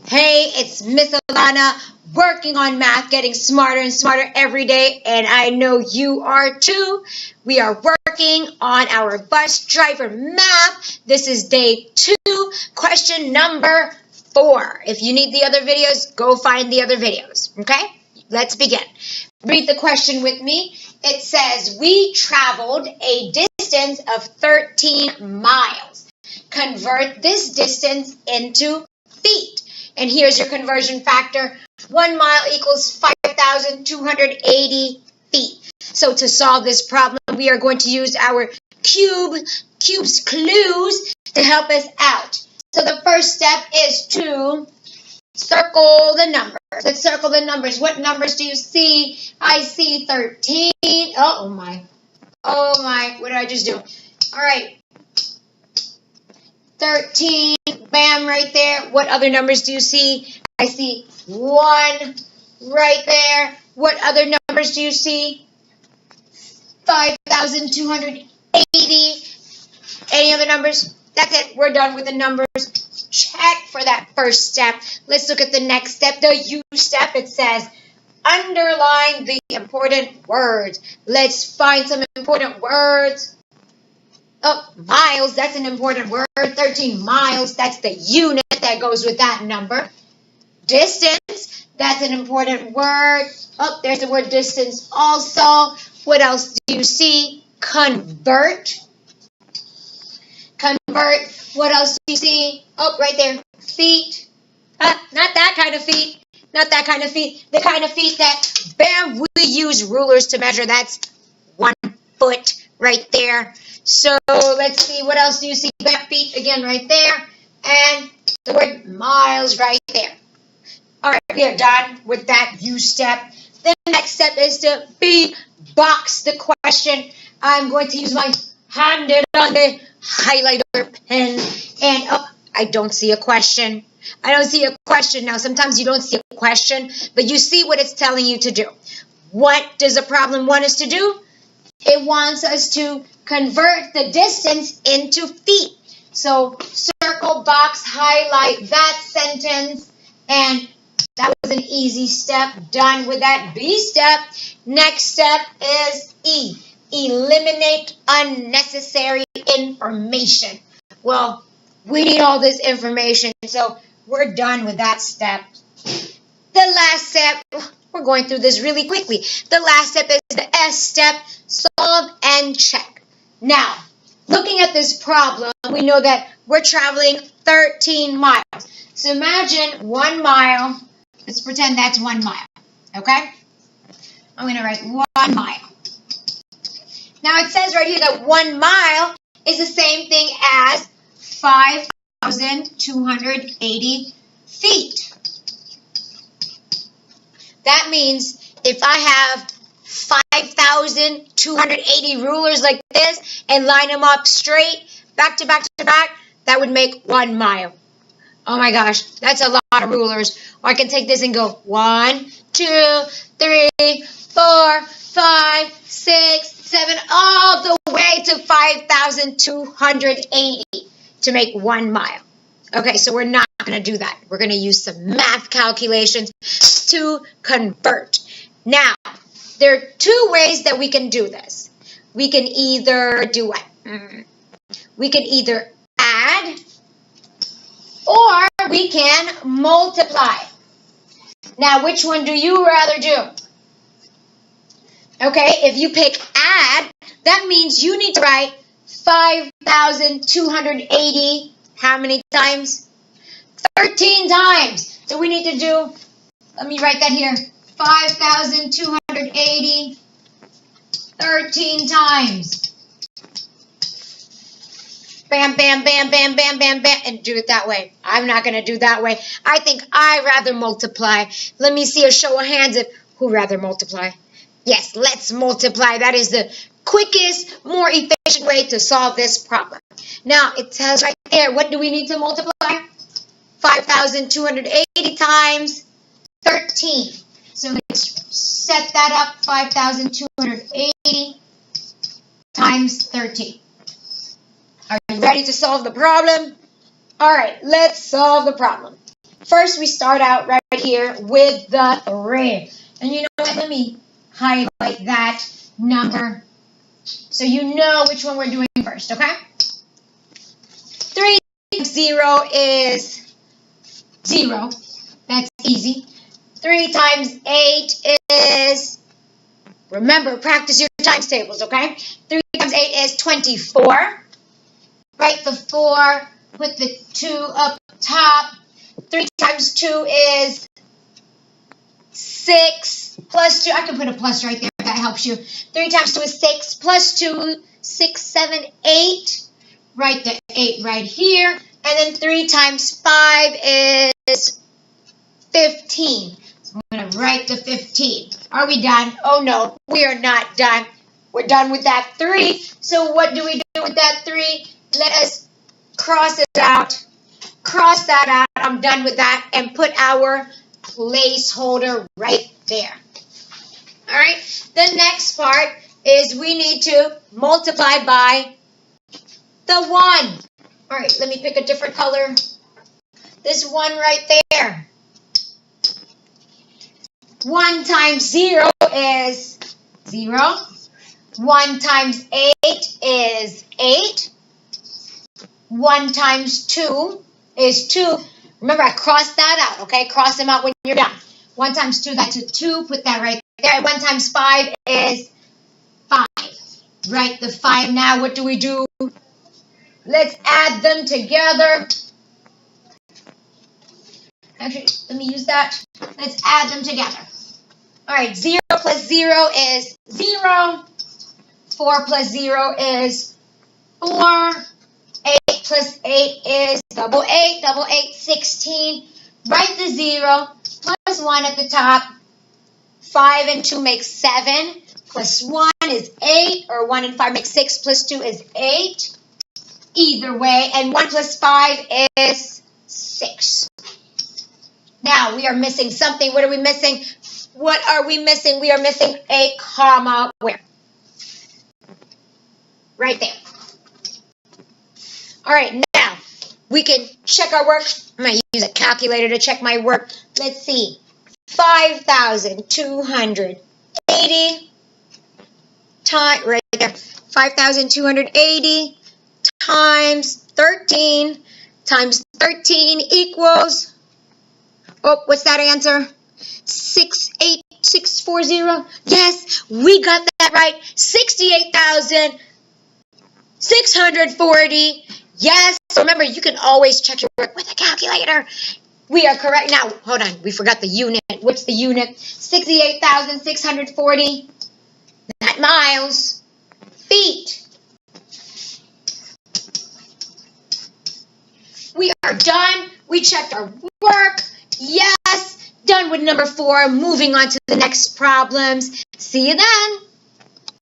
Hey, it's Miss Alana, working on math, getting smarter and smarter every day, and I know you are too. We are working on our bus driver math. This is day 2, question number 4. If you need the other videos, go find the other videos, okay? Let's begin. Read the question with me. It says, we traveled a distance of 13 miles. Convert this distance into feet. And here's your conversion factor. 1 mile equals 5,280 feet. So to solve this problem, we are going to use our cube's clues to help us out. So the first step is to circle the numbers. Let's circle the numbers. What numbers do you see? I see 13. Oh my. Oh my. What did I just do? All right. 13, bam, right there. What other numbers do you see? I see 1 right there. What other numbers do you see? 5,280. Any other numbers? That's it. We're done with the numbers. Check for that first step. Let's look at the next step, the U step. It says, underline the important words. Let's find some important words. Oh, miles, that's an important word. 13 miles, that's the unit that goes with that number. Distance, that's an important word. Oh, there's the word distance also. What else do you see? Convert. Convert. What else do you see? Oh, right there. Feet. Not that kind of feet. Not that kind of feet. The kind of feet that, bam, we use rulers to measure. That's 1 foot right there. So let's see, what else do you see? Back feet again right there. And the word miles right there. All right, we are done with that U step. The next step is to beatbox the question. I'm going to use my hand on the highlighter pen. And oh, I don't see a question. I don't see a question. Now, sometimes you don't see a question, but you see what it's telling you to do. What does the problem want us to do? It wants us to convert the distance into feet. So circle, box, highlight that sentence. And that was an easy step. Done with that B step. Next step is E. Eliminate unnecessary information. Well, we need all this information, so we're done with that step. The last step, we're going through this really quickly. The last step is the S step, solve and check. Now, looking at this problem, we know that we're traveling 13 miles. So imagine 1 mile. Let's pretend that's 1 mile, okay? I'm going to write 1 mile. Now, it says right here that 1 mile is the same thing as 5,280 feet. That means if I have 5,280 rulers like this and line them up straight, back to back to back, that would make 1 mile. Oh my gosh, that's a lot of rulers. Or I can take this and go 1, 2, 3, 4, 5, 6, 7, all the way to 5,280 to make 1 mile. Okay, so we're not going to do that. We're going to use some math calculations to convert. Now, there are 2 ways that we can do this. We can either do what? We can either add or we can multiply. Now, which one do you rather do? Okay, if you pick add, that means you need to write 5,280 how many times? 13 times. So we need to do, let me write that here, 5,280, 13 times. Bam, bam, bam, bam, bam, bam, bam, and do it that way. I'm not going to do that way. I think I rather multiply. Let me see a show of hands of who rather multiply. Yes, let's multiply. That is the quickest, more efficient way to solve this problem. Now, it tells right there, what do we need to multiply? 5,280 times 13. So let's set that up, 5,280 times 13. Are you ready to solve the problem? All right, let's solve the problem. First, we start out right here with the 3. And you know what? Let me highlight that number so you know which one we're doing first, okay? 3 times 0 is 0. That's easy. 3 times 8 is, remember, practice your times tables, okay? 3 times 8 is 24. Write the 4, put the 2 up top. 3 times 2 is 6 plus 2. I can put a plus right there if that helps you. 3 times 2 is 6 plus 2, 6, 7, 8. Write the 8 right here. And then 3 times 5 is 15. So I'm going to write the 15. Are we done? Oh, no, we are not done. We're done with that 3. So what do we do with that 3? Let us cross it out. Cross that out. I'm done with that. And put our placeholder right there. All right. The next part is we need to multiply by the 1. All right. Let me pick a different color. This 1 right there. 1 times 0 is 0. 1 times 8 is 8. 1 times 2 is 2. Remember, I crossed that out, okay? Cross them out when you're done. 1 times 2, that's a 2. Put that right there. 1 times 5 is 5. Write the 5 now. What do we do? Let's add them together. Actually, let me use that. Let's add them together. All right, 0 plus 0 is 0. 4 plus 0 is 4. 8 plus 8 is double 8. Double 8, 16. Write the 0 plus 1 at the top. 5 and 2 make 7. Plus 1 is 8. Or 1 and 5 make 6. Plus 2 is 8. Either way. And 1 plus 5 is 6. Now, we are missing something. What are we missing? What are we missing? We are missing a comma. Where? Right there. All right, now we can check our work. I'm going to use a calculator to check my work. Let's see. 5,280 times, right there. 5,280 times 13 times 13 equals, oh, what's that answer? 68640. Yes, we got that right. 68,640. Yes, remember, you can always check your work with a calculator. We are correct. Now, hold on. We forgot the unit. What's the unit? 68,640. Not miles. Feet. We are done. We checked our work. Yes. Done with number 4. Moving on to the next problems. See you then.